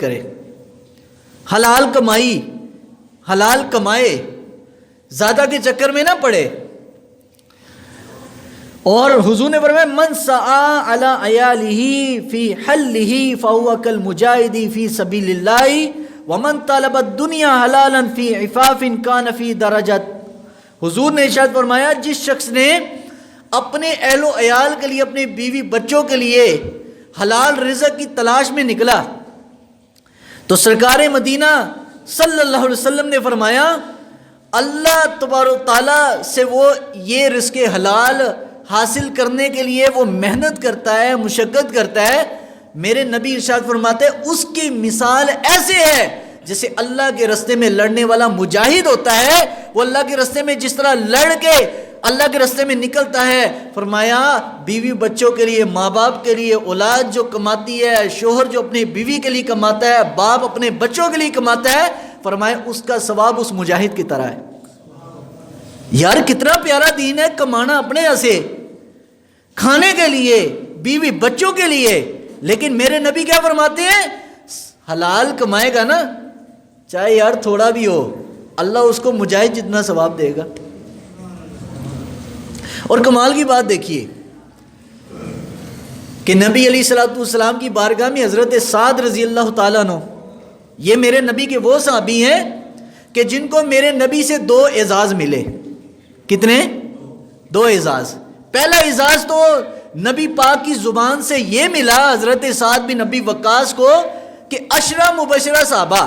کرے، حلال کمائی، حلال کمائے، زیادہ کے چکر میں نہ پڑے۔ اور حضور نے فرمایا من سعى على عياله في حله فهو كالمجاهد في سبيل الله ومن طلب الدنيا حلالا في عفاف كان في درجات۔ حضور نے ارشاد فرمایا جس شخص نے اپنے اہل و عیال کے لیے، اپنے بیوی بچوں کے لیے حلال رزق کی تلاش میں نکلا، تو سرکار مدینہ صلی اللہ علیہ وسلم نے فرمایا اللہ تبارک و تعالیٰ سے وہ یہ رزق حلال حاصل کرنے کے لیے وہ محنت کرتا ہے، مشقت کرتا ہے، میرے نبی ارشاد فرماتے اس کی مثال ایسے ہے جیسے اللہ کے راستے میں لڑنے والا مجاہد ہوتا ہے، وہ اللہ کے راستے میں جس طرح لڑ کے اللہ کے راستے میں نکلتا ہے، فرمایا بیوی بچوں کے لیے، ماں باپ کے لیے، اولاد جو کماتی ہے، شوہر جو اپنی بیوی کے لیے کماتا ہے، باپ اپنے بچوں کے لیے کماتا ہے، فرمایا اس کا ثواب اس مجاہد کی طرح ہے۔ یار کتنا پیارا دین ہے، کمانا اپنے یہاں سے، کھانے کے لیے، بیوی بچوں کے لیے، لیکن میرے نبی کیا فرماتے ہیں حلال کمائے گا نا، چاہے یار تھوڑا بھی ہو، اللہ اس کو مجاہد جتنا ثواب دے گا۔ اور کمال کی بات دیکھیے کہ نبی علیہ الصلوۃ والسلام کی بارگاہ میں حضرت سعد رضی اللہ تعالیٰ عنہ، یہ میرے نبی کے وہ صحابی ہیں کہ جن کو میرے نبی سے 2 اعزاز ملے۔ کتنے؟ 2 اعزاز۔ پہلا اعزاز تو نبی پاک کی زبان سے یہ ملا حضرت سعد بن ابی وقاص کو کہ عشرہ مبشرہ صحابہ،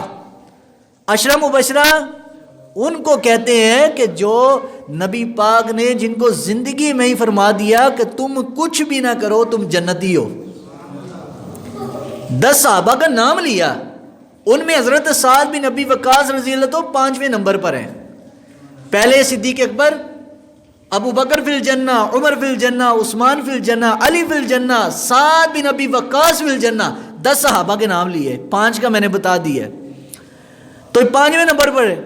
عشرہ مبشرہ ان کو کہتے ہیں کہ جو نبی پاک نے جن کو زندگی میں ہی فرما دیا کہ تم کچھ بھی نہ کرو تم جنتی ہو۔ 10 صحابہ کا نام لیا، ان میں حضرت سعد بن ابی وقاص رضی اللہ تو 5ویں نمبر پر ہیں۔ پہلے صدیق اکبر، ابو بکر فی الجنہ، عمر فی الجنہ، عثمان فی الجنہ، علی فی الجنہ، سعد بن ابی وقاص فی الجنہ، 10 صحابہ کے نام لیے، 5 کا میں نے بتا دیا۔ تو 5ویں نمبر پر ہے۔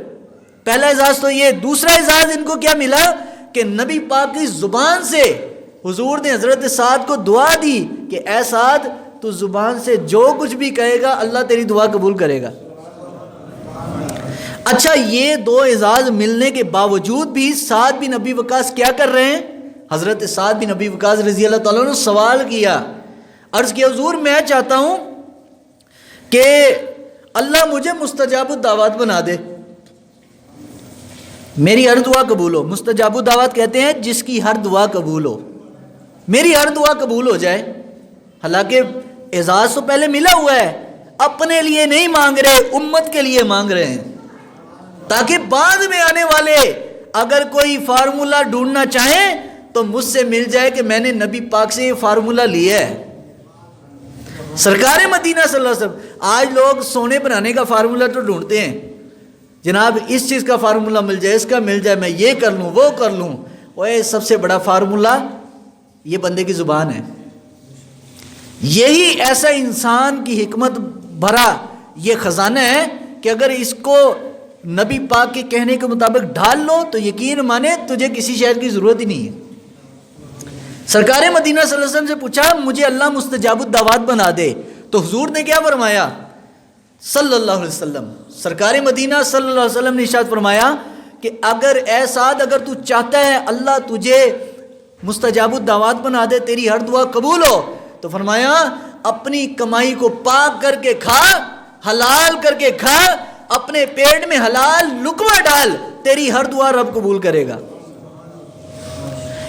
پہلا اعزاز تو یہ، دوسرا اعزاز ان کو کیا ملا کہ نبی پاک کی زبان سے حضور نے حضرت سعد کو دعا دی کہ اے سعد تو زبان سے جو کچھ بھی کہے گا اللہ تیری دعا قبول کرے گا۔ اچھا یہ 2 اعزاز ملنے کے باوجود بھی سعد بن ابی وقاص کیا کر رہے ہیں؟ حضرت سعد بن ابی وقاص رضی اللہ تعالیٰ نے سوال کیا، عرض کیا حضور میں چاہتا ہوں کہ اللہ مجھے مستجاب الدعوات بنا دے، میری ہر دعا قبول ہو۔ مستجاب الدعوات کہتے ہیں جس کی ہر دعا قبول ہو، میری ہر دعا قبول ہو جائے۔ حالانکہ اعزاز تو پہلے ملا ہوا ہے، اپنے لیے نہیں مانگ رہے، امت کے لیے مانگ رہے ہیں، تاکہ بعد میں آنے والے اگر کوئی فارمولہ ڈھونڈنا چاہیں تو مجھ سے مل جائے کہ میں نے نبی پاک سے یہ فارمولہ لیا ہے۔ سرکار مدینہ صلی اللہ علیہ وسلم، آج لوگ سونے بنانے کا فارمولہ تو ڈھونڈتے ہیں، جناب اس چیز کا فارمولہ مل جائے، اس کا مل جائے، میں یہ کر لوں وہ کر لوں۔ وہ سب سے بڑا فارمولہ یہ بندے کی زبان ہے۔ یہی ایسا انسان کی حکمت بھرا یہ خزانہ ہے کہ اگر اس کو نبی پاک کے کہنے کے مطابق ڈھال لو تو یقین مانے تجھے کسی شہر کی ضرورت ہی نہیں ہے۔ سرکار مدینہ صلی اللہ علیہ وسلم سے پوچھا مجھے اللہ مستجاب الدعوات بنا دے، تو حضور نے کیا فرمایا صلی اللہ علیہ وسلم؟ سرکار مدینہ صلی اللہ علیہ وسلم نے ارشاد فرمایا کہ اگر اے سعد اگر تو چاہتا ہے اللہ تجھے مستجاب الدعوات بنا دے، تیری ہر دعا قبول ہو، تو فرمایا اپنی کمائی کو پاک کر کے کھا، حلال کر کے کھا، اپنے پیٹ میں حلال لقمہ ڈال، تیری ہر دعا رب قبول کرے گا۔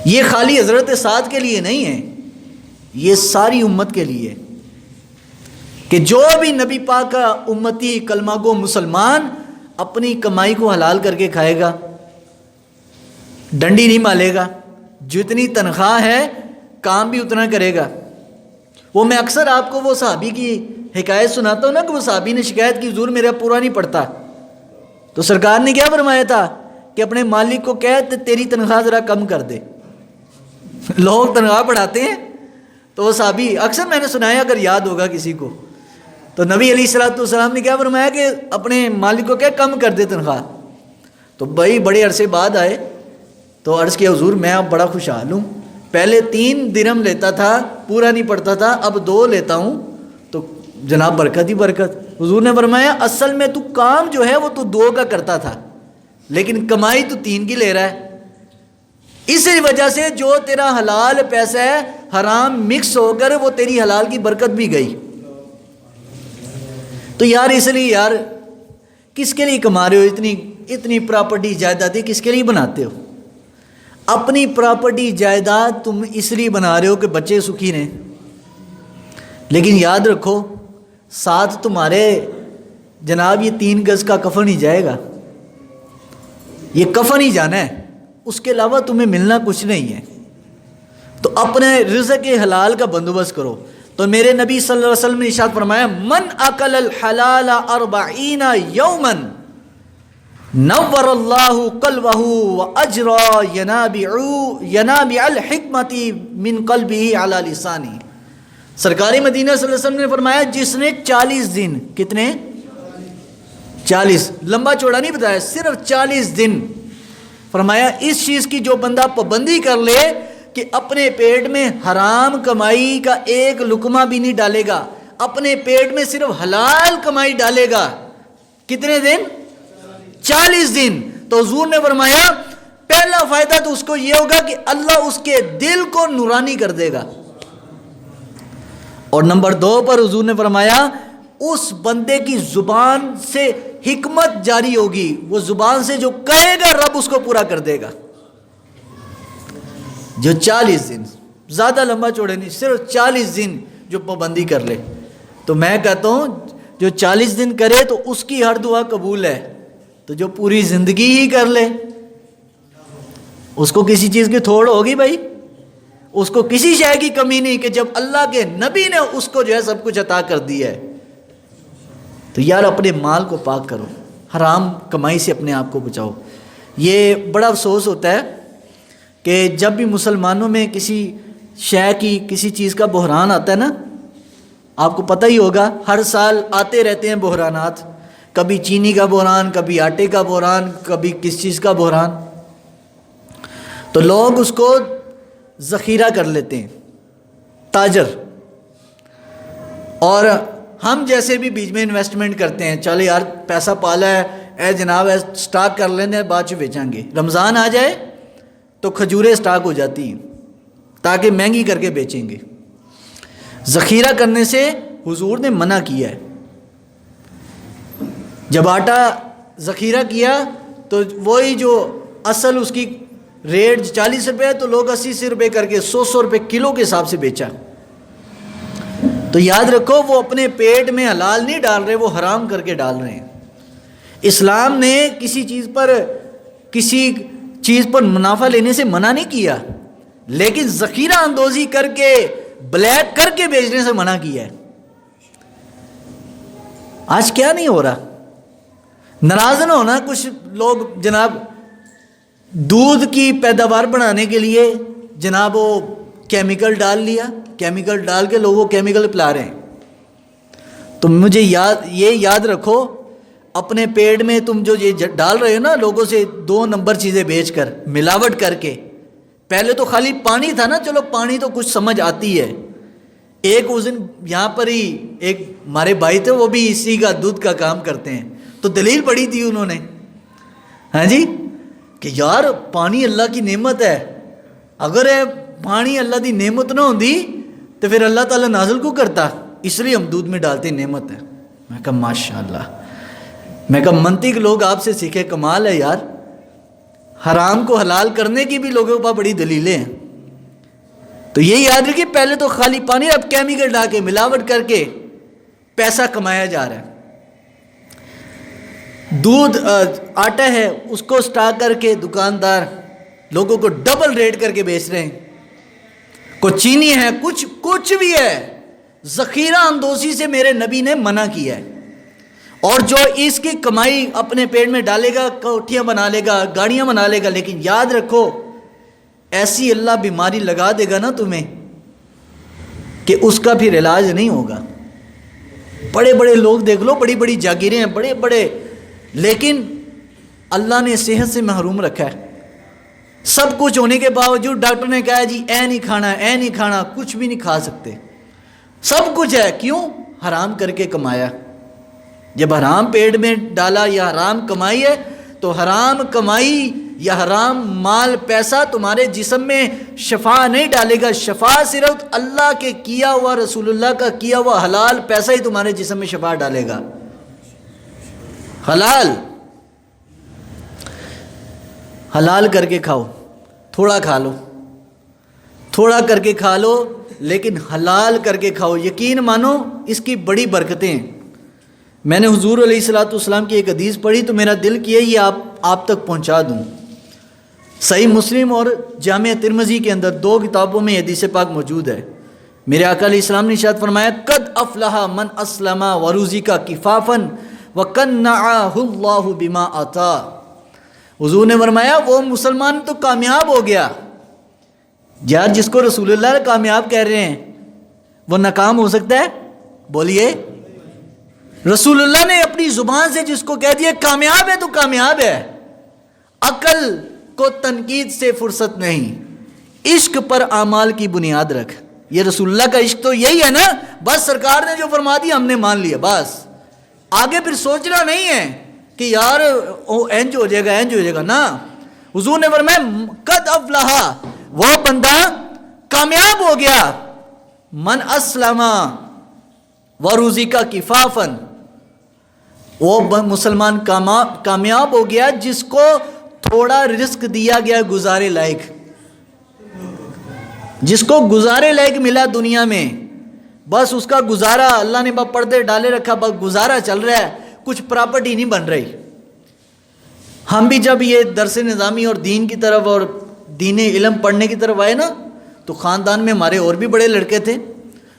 یہ خالی حضرت سعد کے لیے نہیں ہے، یہ ساری امت کے لیے، کہ جو بھی نبی پاک کا امتی کلمہ گو مسلمان اپنی کمائی کو حلال کر کے کھائے گا، ڈنڈی نہیں مالے گا، جتنی تنخواہ ہے کام بھی اتنا کرے گا۔ وہ میں اکثر آپ کو وہ صحابی کی حکایت سناتا ہوں نا کہ وہ صحابی نے شکایت کی حضور میرا پورا نہیں پڑتا، تو سرکار نے کیا فرمایا تھا کہ اپنے مالک کو کہہ تیری تنخواہ ذرا کم کر دے۔ لوگ تنخواہ بڑھاتے ہیں تو وہ صحابی اکثر میں نے سنایا، اگر یاد ہوگا کسی کو، تو نبی علیہ الصلوۃ والسلام نے کیا فرمایا کہ اپنے مالک کو کیا کم کر دے تنخواہ۔ تو بھائی بڑے عرصے بعد آئے تو عرض کیا حضور میں اب بڑا خوشحال ہوں، پہلے 3 درہم لیتا تھا پورا نہیں پڑتا تھا، اب 2 لیتا ہوں، تو جناب برکت ہی برکت۔ حضور نے فرمایا اصل میں تو کام جو ہے وہ تو 2 کا کرتا تھا، لیکن کمائی تو 3 کی لے رہا ہے۔ اسی وجہ سے جو تیرا حلال پیسہ ہے حرام مکس ہو کر وہ تیری حلال کی برکت بھی گئی۔ تو یار اس لیے یار کس کے لیے کما رہے ہو؟ اتنی پراپرٹی جائیدادیں کس کے لیے بناتے ہو؟ اپنی پراپرٹی جائیداد تم اس لیے بنا رہے ہو کہ بچے سکھی رہیں، لیکن یاد رکھو ساتھ تمہارے جناب یہ 3 گز کا کفن ہی جائے گا، یہ کفن ہی جانا ہے، اس کے علاوہ تمہیں ملنا کچھ نہیں ہے۔ تو اپنے رزق حلال کا بندوبست کرو۔ تو میرے نبی صلی اللہ علیہ وسلم نے ارشاد فرمایا من اکل الحلال 40 یوما نور اللہ قلبہ واجرى ینابع الحکمت من قلبہ علی لسانہ۔ سرکار مدینہ صلی اللہ علیہ وسلم نے فرمایا جس نے 40 دن، کتنے؟ 40، لمبا چوڑا نہیں بتایا، صرف 40 دن، فرمایا اس چیز کی جو بندہ پابندی کر لے کہ اپنے پیٹ میں حرام کمائی کا ایک لقمہ بھی نہیں ڈالے گا، اپنے پیٹ میں صرف حلال کمائی ڈالے گا، کتنے دن؟ 40 دن۔ تو حضور نے فرمایا پہلا فائدہ تو اس کو یہ ہوگا کہ اللہ اس کے دل کو نورانی کر دے گا، اور نمبر 2 پر حضور نے فرمایا اس بندے کی زبان سے حکمت جاری ہوگی، وہ زبان سے جو کہے گا رب اس کو پورا کر دے گا۔ جو 40 دن، زیادہ لمبا چوڑے نہیں، صرف 40 دن جو پابندی کر لے، تو میں کہتا ہوں جو 40 دن کرے تو اس کی ہر دعا قبول ہے، تو جو پوری زندگی ہی کر لے اس کو کسی چیز کی تھوڑ ہوگی بھائی، اس کو کسی شے کی کمی نہیں کہ جب اللہ کے نبی نے اس کو جو ہے سب کچھ عطا کر دیا ہے۔ تو یار اپنے مال کو پاک کرو، حرام کمائی سے اپنے آپ کو بچاؤ۔ یہ بڑا افسوس ہوتا ہے کہ جب بھی مسلمانوں میں کسی شے کی، کسی چیز کا بحران آتا ہے نا، آپ کو پتہ ہی ہوگا ہر سال آتے رہتے ہیں بحرانات، کبھی چینی کا بحران، کبھی آٹے کا بحران، کبھی کس چیز کا بحران، تو لوگ اس کو ذخیرہ کر لیتے ہیں، تاجر، اور ہم جیسے بھی بیچ میں انویسٹمنٹ کرتے ہیں، چلے یار پیسہ پالا ہے، اے جناب سٹاک کر لینے بعد چ بیچیں گے، رمضان آ جائے تو کھجوریں سٹاک ہو جاتی ہیں تاکہ مہنگی کر کے بیچیں گے۔ ذخیرہ کرنے سے حضور نے منع کیا ہے۔ جب آٹا ذخیرہ کیا تو وہی جو اصل اس کی ریٹ 40 روپے ہے تو لوگ 80 روپے کر کے 100 روپے کلو کے حساب سے بیچا۔ تو یاد رکھو وہ اپنے پیٹ میں حلال نہیں ڈال رہے، وہ حرام کر کے ڈال رہے ہیں۔ اسلام نے کسی چیز پر منافع لینے سے منع نہیں کیا، لیکن ذخیرہ اندوزی کر کے بلیک کر کے بیچنے سے منع کیا ہے۔ آج کیا نہیں ہو رہا؟ ناراض نہ ہونا کچھ لوگ جناب دودھ کی پیداوار بڑھانے کے لیے جناب وہ کیمیکل ڈال لیا، کیمیکل ڈال کے لوگوں کو کیمیکل پلا رہے ہیں۔ تو مجھے یہ یاد رکھو اپنے پیٹ میں تم جو یہ ڈال رہے ہو نا لوگوں سے 2 نمبر چیزیں بیچ کر، ملاوٹ کر کے، پہلے تو خالی پانی تھا نا، چلو پانی تو کچھ سمجھ آتی ہے۔ ایک اس دن یہاں پر ہی ایک ہمارے بھائی تھے، وہ بھی اسی کا دودھ کا کام کرتے ہیں، تو دلیل پڑھی تھی انہوں نے، ہاں جی، کہ یار پانی اللہ کی نعمت ہے، اگر پانی اللہ کی نعمت نہ ہوندی تو پھر اللہ تعالیٰ نازل کو کرتا، اس لیے ہم دودھ میں ڈالتے نعمت ہے۔ میں کہا ماشاءاللہ، میں کہا منطق لوگ آپ سے سیکھے، کمال ہے یار، حرام کو حلال کرنے کی بھی لوگوں کے پاس بڑی دلیلیں ہیں۔ تو یہ یاد رکھیے پہلے تو خالی پانی، اب کیمیکل ڈال کے ملاوٹ کر کے پیسہ کمایا جا رہا ہے۔ دودھ آٹا ہے اس کو سٹاک کر کے دکاندار لوگوں کو ڈبل ریٹ کر کے بیچ رہے ہیں، کوئی چینی ہے، کچھ بھی ہے، ذخیرہ اندوزی سے میرے نبی نے منع کیا ہے۔ اور جو اس کی کمائی اپنے پیٹ میں ڈالے گا، کوٹھیاں بنا لے گا، گاڑیاں بنا لے گا، لیکن یاد رکھو ایسی اللہ بیماری لگا دے گا نا تمہیں کہ اس کا پھر علاج نہیں ہوگا۔ بڑے بڑے لوگ دیکھ لو، بڑی بڑی جاگیریں ہیں، بڑے بڑے، لیکن اللہ نے صحت سے محروم رکھا ہے۔ سب کچھ ہونے کے باوجود ڈاکٹر نے کہا جی اے نہیں کھانا، اے نہیں کھانا، کچھ بھی نہیں کھا سکتے، سب کچھ ہے، کیوں؟ حرام کر کے کمایا۔ جب حرام پیٹ میں ڈالا یا حرام کمائی ہے تو حرام کمائی یا حرام مال پیسہ تمہارے جسم میں شفا نہیں ڈالے گا. شفا صرف اللہ کے کیا ہوا، رسول اللہ کا کیا ہوا حلال پیسہ ہی تمہارے جسم میں شفا ڈالے گا. حلال کر کے کھاؤ، تھوڑا کھا لو، تھوڑا کر کے کھا لو، لیکن حلال کر کے کھاؤ. یقین مانو اس کی بڑی برکتیں ہیں. میں نے حضور علیہ الصلوۃ والسلام کی ایک حدیث پڑھی تو میرا دل کیا یہ آپ تک پہنچا دوں. صحیح مسلم اور جامع ترمذی کے اندر 2 کتابوں میں حدیث پاک موجود ہے. میرے آقا علیہ السلام نے ارشاد فرمایا قد افلح من اسلم ورزق کفافا وقنعه اللہ بما آتا. حضور نے فرمایا وہ مسلمان تو کامیاب ہو گیا. یار جس کو رسول اللہ کامیاب کہہ رہے ہیں وہ ناکام ہو سکتا ہے؟ بولیے. رسول اللہ نے اپنی زبان سے جس کو کہہ دیا کامیاب ہے تو کامیاب ہے. عقل کو تنقید سے فرصت نہیں، عشق پر اعمال کی بنیاد رکھ. یہ رسول اللہ کا عشق تو یہی ہے نا، بس سرکار نے جو فرما دیا ہم نے مان لیا، بس آگے پھر سوچنا نہیں ہے کہ یار اینج ہو جائے گا اینج ہو جائے گا. نا، حضور نے فرمایا قد افلح، وہ بندہ کامیاب ہو گیا، من اسلم ورزق کفافا، وہ مسلمان کامیاب ہو گیا جس کو تھوڑا رزق دیا گیا گزارے لائق، جس کو گزارے لائق ملا دنیا میں. بس اس کا گزارا اللہ نے پردے ڈالے رکھا، بس گزارا چل رہا ہے، کچھ پراپرٹی نہیں بن رہی. ہم بھی جب یہ درس نظامی اور دین کی طرف اور دین علم پڑھنے کی طرف آئے نا تو خاندان میں ہمارے اور بھی بڑے لڑکے تھے.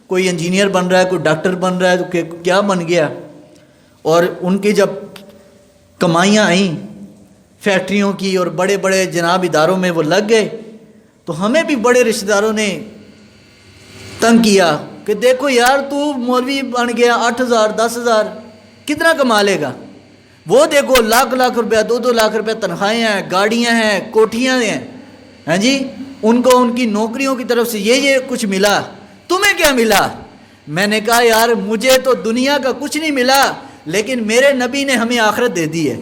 کوئی انجینئر بن رہا ہے، کوئی ڈاکٹر بن رہا ہے، تو کیا بن گیا. اور ان کی جب کمائیاں آئیں فیکٹریوں کی اور بڑے بڑے جناب اداروں میں وہ لگ گئے تو ہمیں بھی بڑے رشتہ داروں نے تنگ کیا کہ دیکھو یار تو مولوی بن گیا، 8,000 10,000 کتنا کما لے گا. وہ دیکھو لاکھ لاکھ روپیہ 2-2 لاکھ روپیہ تنخواہیں ہیں، گاڑیاں ہیں، کوٹھیاں ہیں. ہاں جی، ان کو ان کی نوکریوں کی طرف سے یہ کچھ ملا، تمہیں کیا ملا؟ میں نے کہا یار مجھے تو دنیا کا کچھ نہیں ملا، لیکن میرے نبی نے ہمیں آخرت دے دی ہے.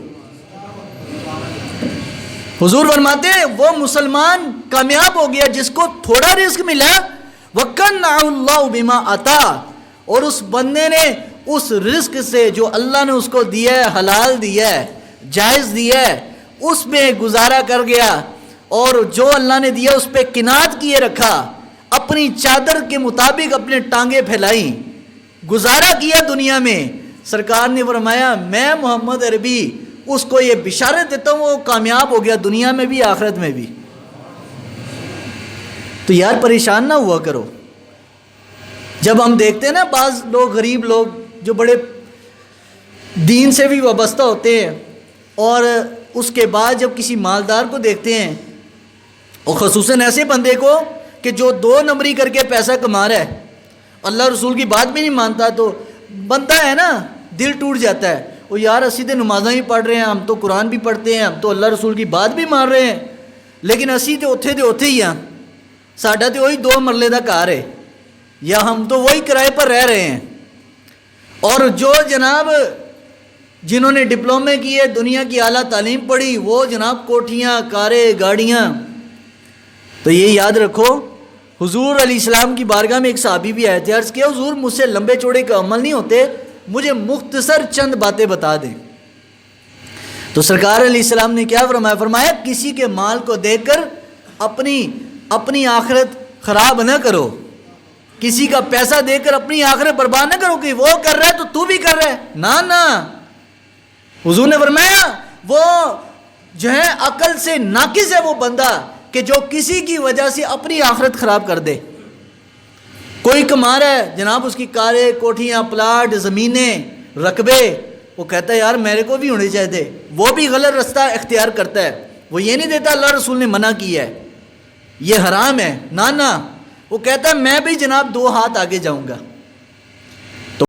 حضور فرماتے ہیں وہ مسلمان کامیاب ہو گیا جس کو تھوڑا رزق ملا، وَقَنَّعَ اللَّهُ بِمَا آتَا، اور اس بندے نے اس رزق سے جو اللہ نے اس کو دیا ہے، حلال دیا ہے، جائز دیا ہے، اس میں گزارا کر گیا، اور جو اللہ نے دیا اس پہ قناعت کیے رکھا، اپنی چادر کے مطابق اپنے ٹانگیں پھیلائی، گزارا کیا دنیا میں. سرکار نے فرمایا میں محمد عربی اس کو یہ بشارت دیتا ہوں وہ کامیاب ہو گیا دنیا میں بھی آخرت میں بھی. تو یار پریشان نہ ہوا کرو. جب ہم دیکھتے ہیں نا بعض لوگ غریب لوگ جو بڑے دین سے بھی وابستہ ہوتے ہیں اور اس کے بعد جب کسی مالدار کو دیکھتے ہیں اور خصوصاً ایسے بندے کو کہ جو 2 نمبری کر کے پیسہ کما رہا ہے، اللہ رسول کی بات بھی نہیں مانتا، تو بنتا ہے نا دل ٹوٹ جاتا ہے. وہ یار اسی تے نمازاں بھی پڑھ رہے ہیں، ہم تو قرآن بھی پڑھتے ہیں، ہم تو اللہ رسول کی بات بھی مان رہے ہیں، لیکن اسی تے اوتھے ہی ہیں، ساڈا تے وہی 2 مرلے دا گھر ہے، یا ہم تو وہی کرائے پر رہ رہے ہیں. اور جو جناب جنہوں نے ڈپلومے کیے، دنیا کی اعلیٰ تعلیم پڑھی، وہ جناب کوٹھیاں، کاریں، گاڑیاں. تو یہ یاد رکھو حضور علیہ السلام کی بارگاہ میں ایک صحابی بھی آئے تھے، عرض کیا حضور مجھ سے لمبے چوڑے کا عمل نہیں ہوتے، مجھے مختصر چند باتیں بتا دیں. تو سرکار علیہ السلام نے کیا فرمایا کسی کے مال کو دیکھ کر اپنی آخرت خراب نہ کرو، کسی کا پیسہ دے کر اپنی آخرت برباد نہ کرو کہ وہ کر رہا ہے تو بھی کر رہا ہے. نہ حضور نے فرمایا وہ جو ہے عقل سے ناقص ہے وہ بندہ کہ جو کسی کی وجہ سے اپنی آخرت خراب کر دے. کوئی کما رہا ہے جناب، اس کی کاریں، کوٹھیاں، پلاٹ، زمینیں، رقبے، وہ کہتا ہے یار میرے کو بھی ہونے چاہیے، وہ بھی غلط رستہ اختیار کرتا ہے. وہ یہ نہیں دیتا اللہ رسول نے منع کیا ہے، یہ حرام ہے، نہ وہ کہتا ہے میں بھی جناب 2 ہاتھ آگے جاؤں گا.